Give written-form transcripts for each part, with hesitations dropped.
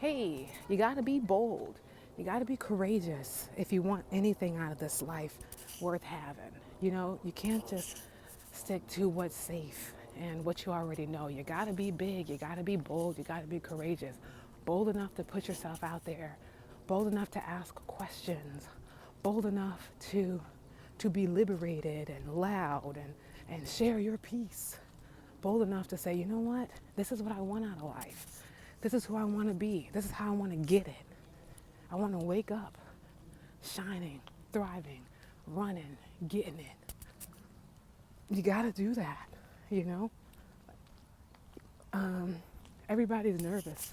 hey, you got to be bold. You got to be courageous if you want anything out of this life worth having. You can't just stick to what's safe and what you already know. You got to be big. You got to be bold. You got to be courageous. Bold enough to put yourself out there. Bold enough to ask questions. Bold enough to be liberated and loud and share your piece. Bold enough to say, you know what? This is what I want out of life. This is who I want to be. This is how I want to get it. I want to wake up shining, thriving, running, getting it. You got to do that, you know? Everybody's nervous.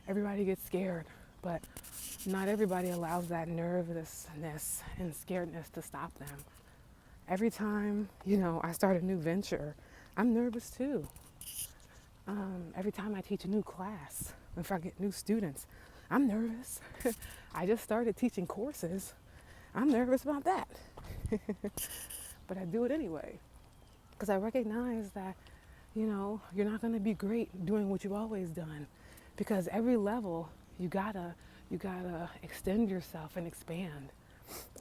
Everybody gets scared, but not everybody allows that nervousness and scaredness to stop them. Every time, I start a new venture, I'm nervous too. Every time I teach a new class, if I get new students, I'm nervous. I just started teaching courses. I'm nervous about that. But I do it anyway because I recognize that, you're not going to be great doing what you've always done because every level you gotta extend yourself and expand.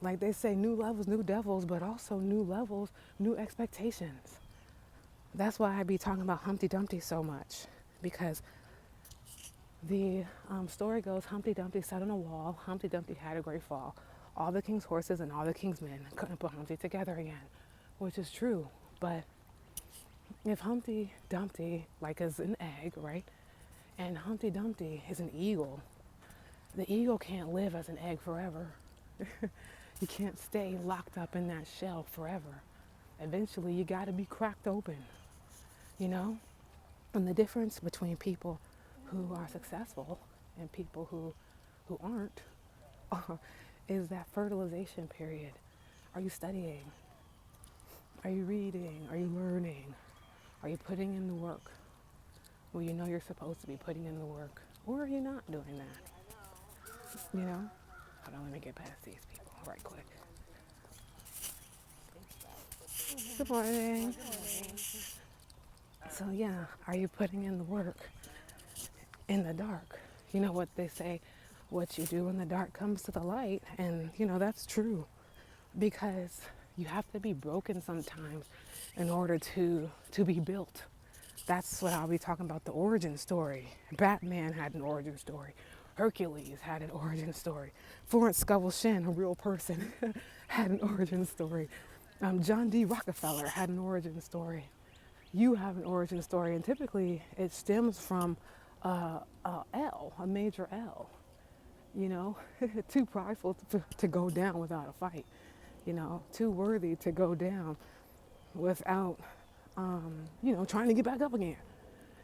Like they say, new levels, new devils, but also new levels, new expectations. That's why I be talking about Humpty Dumpty so much because the story goes Humpty Dumpty sat on a wall, Humpty Dumpty had a great fall. All the king's horses and all the king's men couldn't put Humpty together again, which is true. But if Humpty Dumpty, like, is an egg, right? And Humpty Dumpty is an eagle, the eagle can't live as an egg forever. You can't stay locked up in that shell forever. Eventually, you got to be cracked open, you know? And the difference between people who are successful and people who aren't is that fertilization period. Are you studying? Are you reading? Are you learning? Are you putting in the work? Well, you know you're supposed to be putting in the work. Or are you not doing that? You know? Hold on, let me get past these people right quick. Good morning. So yeah, are you putting in the work in the dark? You know what they say, what you do in the dark comes to the light, and that's true because you have to be broken sometimes in order to be built. That's what I'll be talking about, the origin story. Batman had an origin story. Hercules had an origin story. Florence Scovel Shinn, a real person, had an origin story. John D. Rockefeller had an origin story. You have an origin story, and typically it stems from a major L. Too prideful to go down without a fight. Too worthy to go down without, trying to get back up again.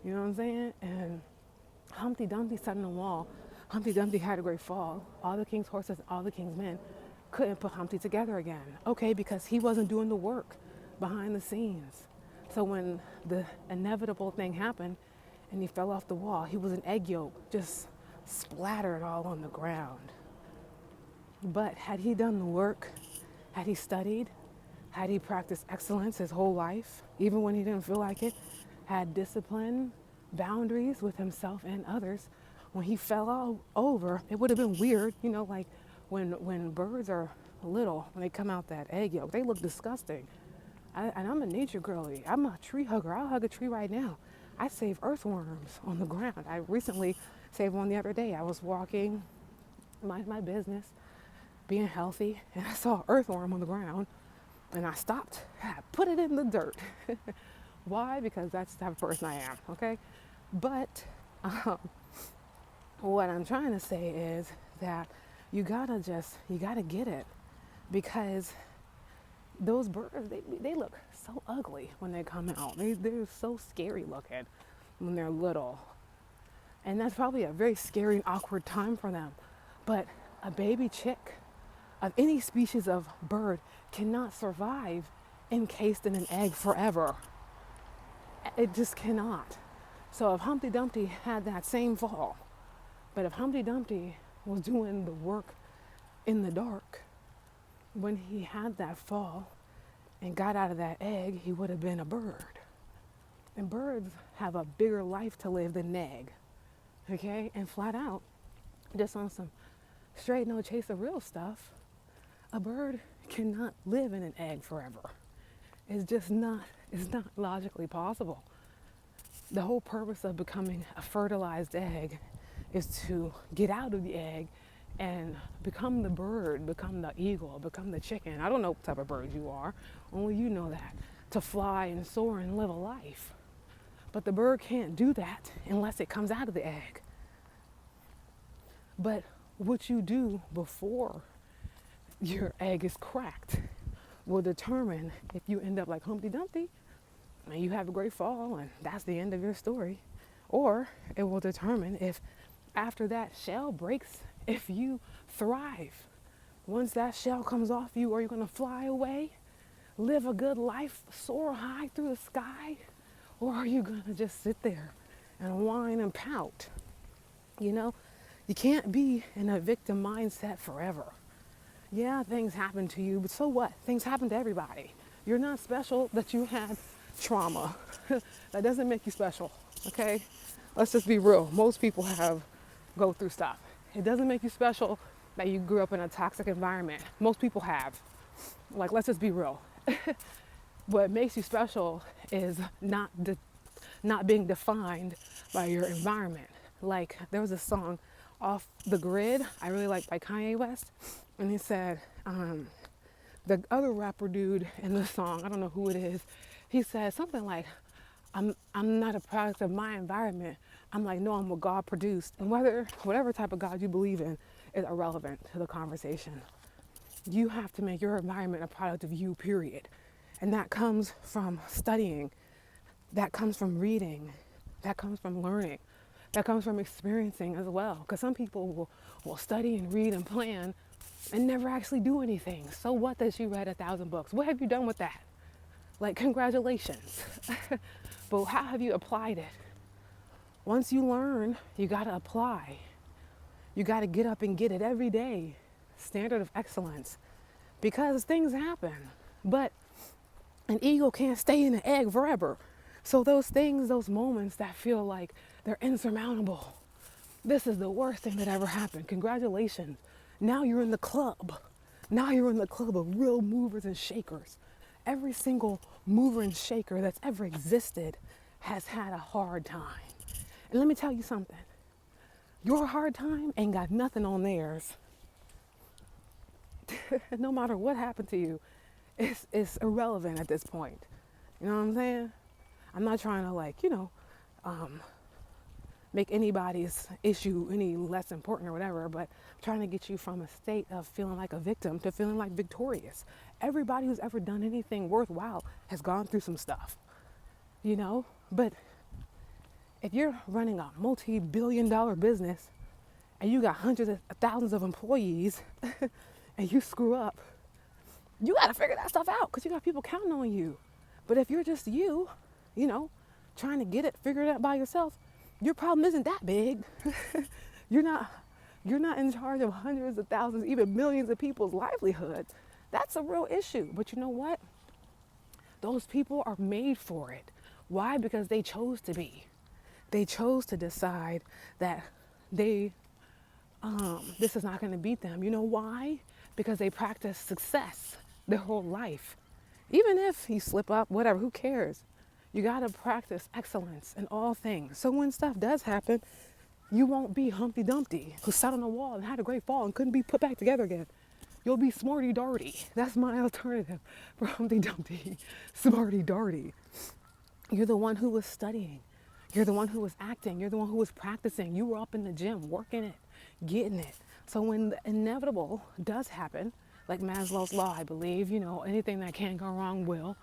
You know what I'm saying? And Humpty Dumpty sat on the wall. Humpty Dumpty had a great fall. All the king's horses, all the king's men couldn't put Humpty together again. Okay, because he wasn't doing the work behind the scenes. So when the inevitable thing happened and he fell off the wall, he was an egg yolk, just splattered all on the ground. But had he done the work, had he studied, had he practiced excellence his whole life, even when he didn't feel like it, had discipline, boundaries with himself and others, when he fell all over, it would have been weird, like when birds are little, when they come out that egg yolk, they look disgusting. And I'm a nature girly. I'm a tree hugger. I'll hug a tree right now. I save earthworms on the ground. I recently saved one the other day. I was walking, mind my business, being healthy, and I saw an earthworm on the ground, and I stopped. I put it in the dirt. Why? Because that's the type of person I am, okay? But what I'm trying to say is that you gotta get it, because those birds, they look so ugly when they come out. They're so scary looking when they're little. And that's probably a very scary and awkward time for them. But a baby chick of any species of bird cannot survive encased in an egg forever. It just cannot. So if Humpty Dumpty had that same fall, but if Humpty Dumpty was doing the work in the dark, when he had that fall and got out of that egg, he would have been a bird. And birds have a bigger life to live than an egg, okay? And flat out, Just on some straight no chase of real stuff, a bird cannot live in an egg forever. It's not logically possible. The whole purpose of becoming a fertilized egg is to get out of the egg and become the bird, become the eagle, become the chicken. I don't know what type of bird you are, only you know that. To fly and soar and live a life. But the bird can't do that unless it comes out of the egg. But what you do before your egg is cracked will determine if you end up like Humpty Dumpty and you have a great fall and that's the end of your story. Or it will determine if after that shell breaks, if you thrive. Once that shell comes off you, are you going to fly away, live a good life, soar high through the sky? Or are you going to just sit there and whine and pout? You know, you can't be in a victim mindset forever. Yeah, things happen to you, but so what? Things happen to everybody. You're not special that you had trauma. That doesn't make you special, okay? Let's just be real. Most people go through stuff. It doesn't make you special that you grew up in a toxic environment. Most people have. Like, let's just be real. What makes you special is not being defined by your environment. Like, there was a song, Off the Grid, I really like, by Kanye West. And he said, the other rapper dude in the song, I don't know who it is, he said something like, I'm not a product of my environment. I'm like, no, I'm what God produced. And whatever type of God you believe in is irrelevant to the conversation. You have to make your environment a product of you, period. And that comes from studying. That comes from reading. That comes from learning. That comes from experiencing as well. Because some people will study and read and plan and never actually do anything. So what that you read 1,000 books? What have you done with that? Like, congratulations. But how have you applied it? Once you learn, you got to apply. You got to get up and get it every day. Standard of excellence. Because things happen. But an eagle can't stay in an egg forever. So those things, those moments that feel like they're insurmountable. This is the worst thing that ever happened. Congratulations. Now you're in the club. Now you're in the club of real movers and shakers. Every single mover and shaker that's ever existed has had a hard time. And let me tell you something. Your hard time ain't got nothing on theirs. No matter what happened to you, it's irrelevant at this point. You know what I'm saying? I'm not trying to make anybody's issue any less important or whatever, but I'm trying to get you from a state of feeling like a victim to feeling like victorious. Everybody who's ever done anything worthwhile has gone through some stuff, but if you're running a multi-billion-dollar business and you got hundreds of thousands of employees and you screw up, you got to figure that stuff out because you got people counting on you. But if you're just you, trying to get it figured out by yourself, your problem isn't that big. You're not in charge of hundreds of thousands, even millions of people's livelihood. That's a real issue. But you know what? Those people are made for it. Why? Because they chose to be. They chose to decide that this is not going to beat them. You know why? Because they practice success their whole life. Even if you slip up, whatever, who cares? You got to practice excellence in all things. So when stuff does happen, you won't be Humpty Dumpty who sat on a wall and had a great fall and couldn't be put back together again. You'll be Smarty Darty. That's my alternative for Humpty Dumpty. Smarty Darty. You're the one who was studying. You're the one who was acting. You're the one who was practicing. You were up in the gym, working it, getting it. So when the inevitable does happen, like Maslow's law, I believe, anything that can go wrong will.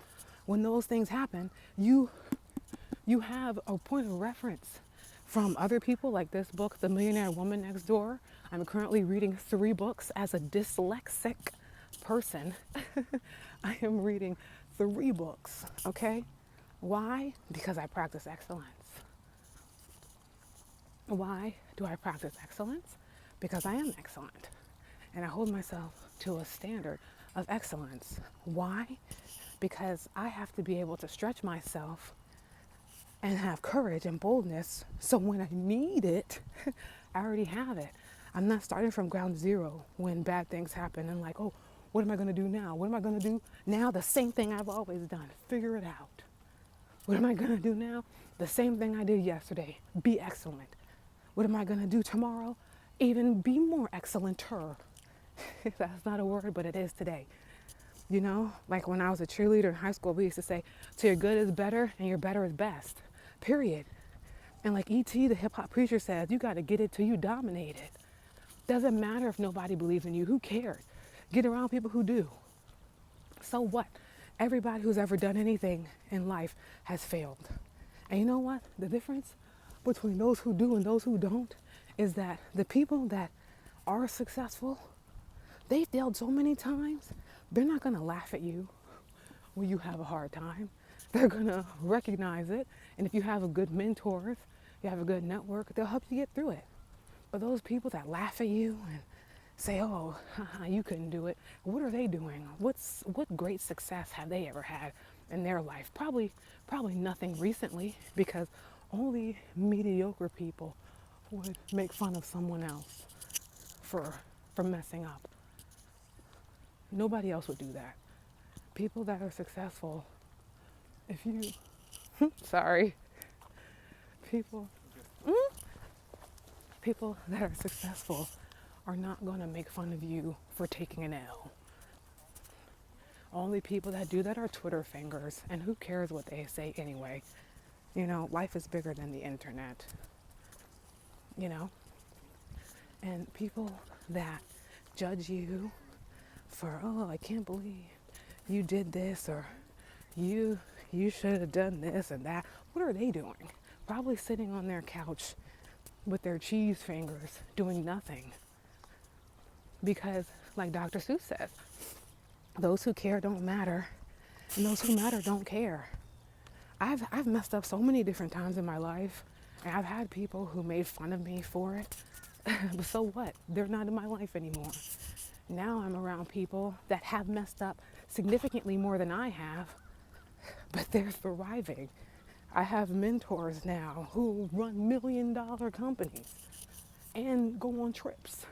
When those things happen, you have a point of reference from other people, like this book, The Millionaire Woman Next Door. I'm currently reading 3 books as a dyslexic person. I am reading 3 books, okay? Why? Because I practice excellence. Why do I practice excellence? Because I am excellent. And I hold myself to a standard of excellence. Why? Because I have to be able to stretch myself and have courage and boldness so when I need it, I already have it. I'm not starting from ground zero when bad things happen and like, oh, what am I going to do now? What am I going to do now? The same thing I've always done. Figure it out. What am I going to do now? The same thing I did yesterday. Be excellent. What am I going to do tomorrow? Even be more excellenter. That's not a word, but it is today. You know, like when I was a cheerleader in high school, we used to say, so your good is better and your better is best, period. And like E.T., the hip hop preacher says, you got to get it till you dominate it. Doesn't matter if nobody believes in you. Who cares? Get around people who do. So what? Everybody who's ever done anything in life has failed. And you know what? The difference between those who do and those who don't is that the people that are successful, they failed so many times, they're not going to laugh at you when you have a hard time. They're going to recognize it. And if you have a good mentors, you have a good network, they'll help you get through it. But those people that laugh at you and say, oh, you couldn't do it, what are they doing? What great success have they ever had in their life? Probably nothing recently, because only mediocre people would make fun of someone else for messing up. Nobody else would do that. People that are successful, if you, sorry, people, people that are successful are not going to make fun of you for taking an L. Only people that do that are Twitter fingers, and who cares what they say anyway? You know, life is bigger than the internet, you know? And people that judge you for, oh, I can't believe you did this, or you should have done this and that. What are they doing? Probably sitting on their couch with their cheese fingers doing nothing. Because like Dr. Seuss says, those who care don't matter, and those who matter don't care. I've messed up so many different times in my life, and I've had people who made fun of me for it. But so what? They're not in my life anymore. Now I'm around people that have messed up significantly more than I have, but they're thriving. I have mentors now who run $1 million companies and go on trips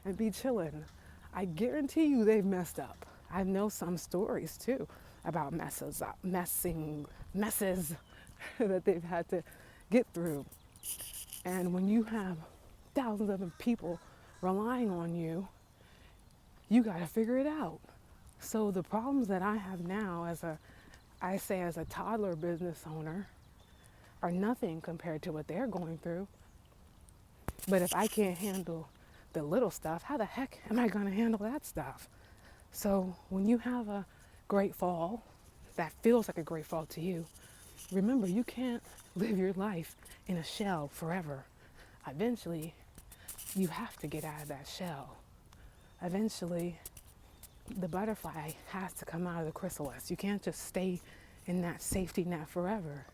and be chilling. I guarantee you they've messed up. I know some stories too about messes that they've had to get through. And when you have thousands of people relying on you, you got to figure it out. So the problems that I have now as a toddler business owner are nothing compared to what they're going through. But if I can't handle the little stuff, how the heck am I going to handle that stuff? So when you have a great fall that feels like a great fall to you, remember you can't live your life in a shell forever. Eventually, you have to get out of that shell. Eventually, the butterfly has to come out of the chrysalis. You can't just stay in that safety net forever.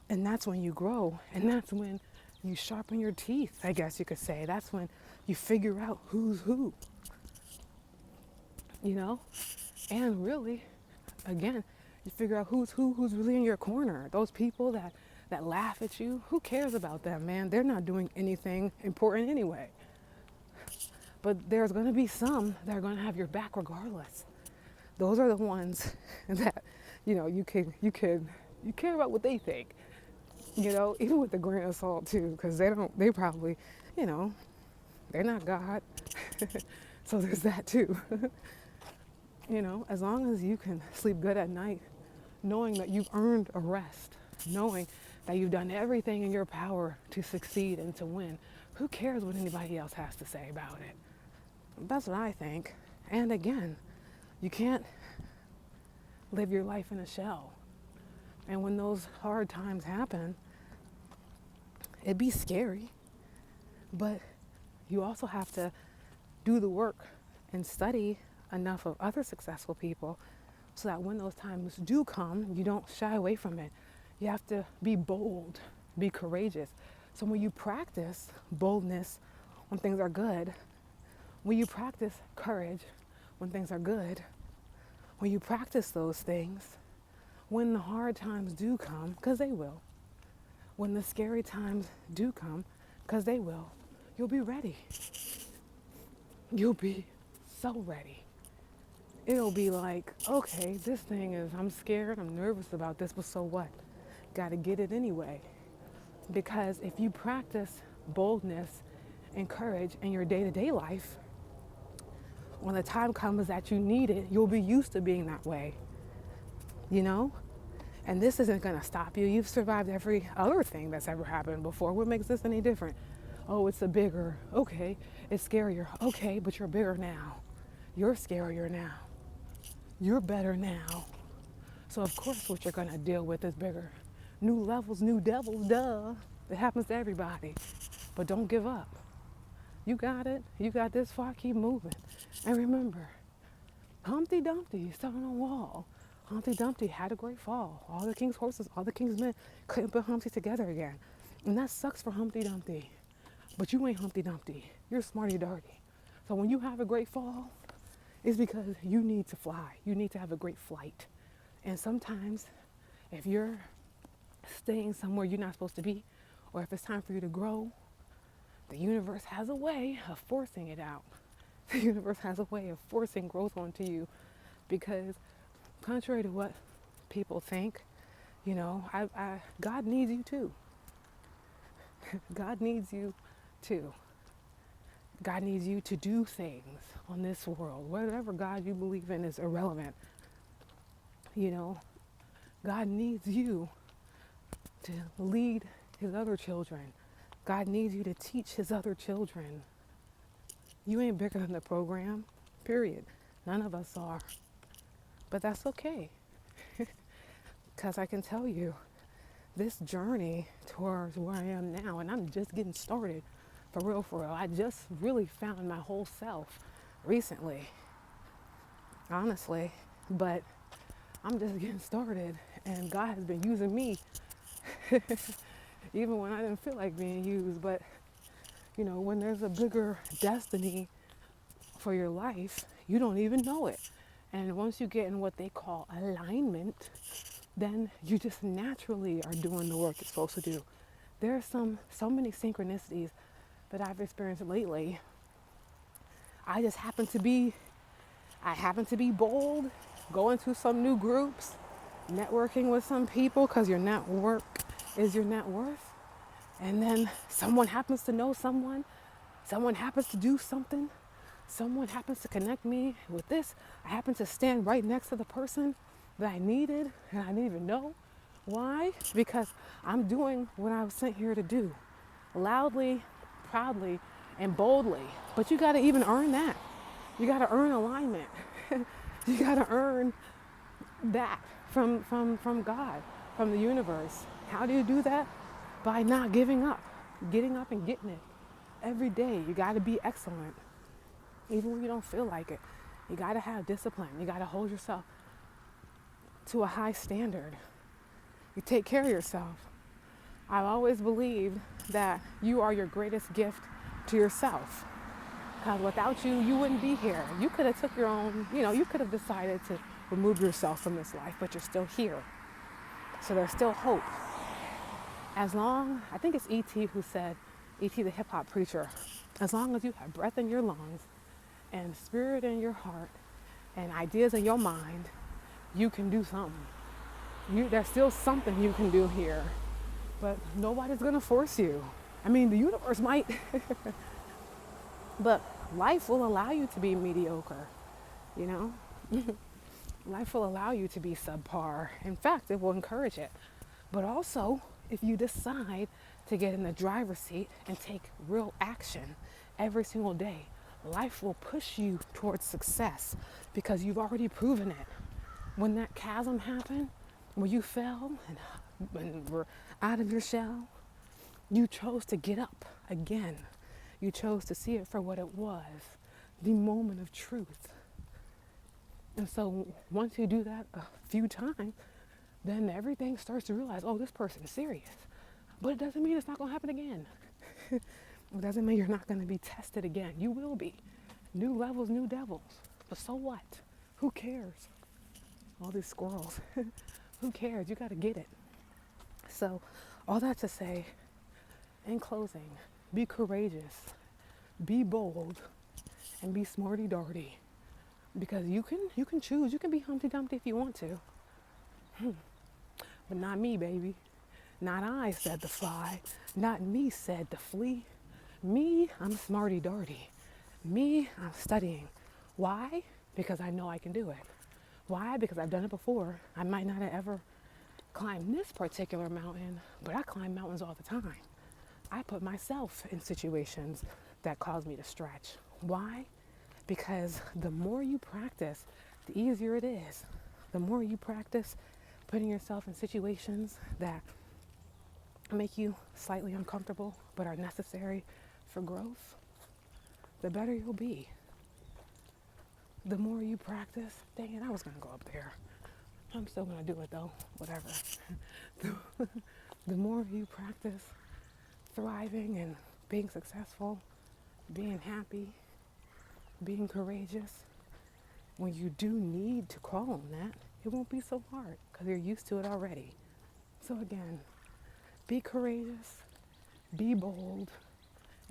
And that's when you grow, and that's when you sharpen your teeth, I guess you could say. That's when you figure out who's who, you know? And really, again, you figure out who's really in your corner. Those people that laugh at you, who cares about them, man? They're not doing anything important anyway. But there's going to be some that are going to have your back regardless. Those are the ones that, you know, you care about what they think, you know, even with a grain of salt too, because they probably, you know, they're not God. So there's that too. You know, as long as you can sleep good at night, knowing that you've earned a rest, knowing that you've done everything in your power to succeed and to win, who cares what anybody else has to say about it? That's what I think. And again, you can't live your life in a shell. And when those hard times happen, it'd be scary. But you also have to do the work and study enough of other successful people so that when those times do come, you don't shy away from it. You have to be bold, be courageous. So when you practice boldness when things are good, when you practice courage when things are good, when you practice those things, when the hard times do come, because they will, when the scary times do come, because they will, you'll be ready. You'll be so ready. It'll be like, okay, this thing is, I'm scared, I'm nervous about this, but so what? Gotta get it anyway. Because if you practice boldness and courage in your day to day life, when the time comes that you need it, you'll be used to being that way, you know? And this isn't gonna stop you. You've survived every other thing that's ever happened before. What makes this any different? Oh, it's a bigger, okay. It's scarier, okay, but you're bigger now. You're scarier now. You're better now. So of course what you're gonna deal with is bigger. New levels, new devils, duh. It happens to everybody. But don't give up. You got it. You got this far, keep moving. And remember, Humpty Dumpty sat on a wall. Humpty Dumpty had a great fall. All the king's horses, all the king's men couldn't put Humpty together again. And that sucks for Humpty Dumpty. But you ain't Humpty Dumpty. You're Smarty Darty. So when you have a great fall, it's because you need to fly. You need to have a great flight. And sometimes if you're staying somewhere you're not supposed to be, or if it's time for you to grow, the universe has a way of forcing it out. The universe has a way of forcing growth onto you because contrary to what people think, you know, God needs you too. God needs you too. God needs you to do things on this world. Whatever God you believe in is irrelevant. You know, God needs you to lead his other children. God needs you to teach his other children. You ain't bigger than the program, period. None of us are. But that's okay. Because I can tell you, this journey towards where I am now, and I'm just getting started, for real, for real. I just really found my whole self recently, honestly. But I'm just getting started, and God has been using me, even when I didn't feel like being used. But, you know, when there's a bigger destiny for your life, you don't even know it. And once you get in what they call alignment, then you just naturally are doing the work you're supposed to do. There are so many synchronicities that I've experienced lately. I happen to be bold, going to some new groups, networking with some people, because your network is your net worth. And then someone happens to know someone happens to do something, someone happens to connect me with this. I happen to stand right next to the person that I needed, and I didn't even know. Why? Because I'm doing what I was sent here to do, loudly, proudly, and boldly. But you got to even earn that. You got to earn alignment. You got to earn that from God, from the universe. How do you do that? By not giving up, getting up and getting it every day. You got to be excellent, even when you don't feel like it. You got to have discipline. You got to hold yourself to a high standard. You take care of yourself. I've always believed that you are your greatest gift to yourself. Because without you, you wouldn't be here. You could have took your own, you could have decided to remove yourself from this life, but you're still here. So there's still hope. As long, I think it's E.T. who said, E.T. the hip hop preacher, as long as you have breath in your lungs and spirit in your heart and ideas in your mind, you can do something. There's still something you can do here, but nobody's gonna force you. I mean, the universe might, but life will allow you to be mediocre, Life will allow you to be subpar. In fact, it will encourage it. But also, if you decide to get in the driver's seat and take real action every single day, life will push you towards success because you've already proven it. When that chasm happened, when you fell and were out of your shell, you chose to get up again. You chose to see it for what it was, the moment of truth. And so once you do that a few times, then everything starts to realize, oh, this person's serious. But it doesn't mean it's not going to happen again. It doesn't mean you're not going to be tested again. You will be. New levels, new devils. But so what? Who cares? All these squirrels. Who cares? You got to get it. So all that to say, in closing, be courageous. be bold, and be smarty darty. Because you can choose. You can be Humpty Dumpty if you want to. But not me, baby. Not I, said the fly. Not me, said the flea. Me, I'm smarty darty. Me, I'm studying. Why? Because I know I can do it. Why? Because I've done it before. I might not have ever climbed this particular mountain, but I climb mountains all the time. I put myself in situations that cause me to stretch. Why? Because the more you practice, the easier it is. The more you practice putting yourself in situations that make you slightly uncomfortable but are necessary for growth, the better you'll be. The more you practice, dang it, I was gonna go up there. I'm still gonna do it though, whatever. The more you practice thriving and being successful, being happy, being courageous, when you do need to call on that, it won't be so hard because you're used to it already. So again, be courageous, be bold,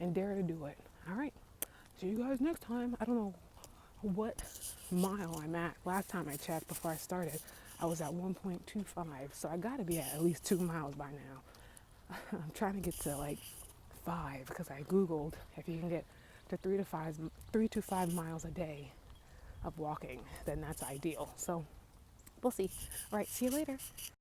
and dare to do it. All right. See you guys next time. I don't know what mile I'm at. Last time I checked before I started, I was at 1.25. So I got to be at least 2 miles by now. I'm trying to get to like 5 because I Googled if you can get to 3 to 5 miles a day of walking, then that's ideal. So we'll see. All right. See you later.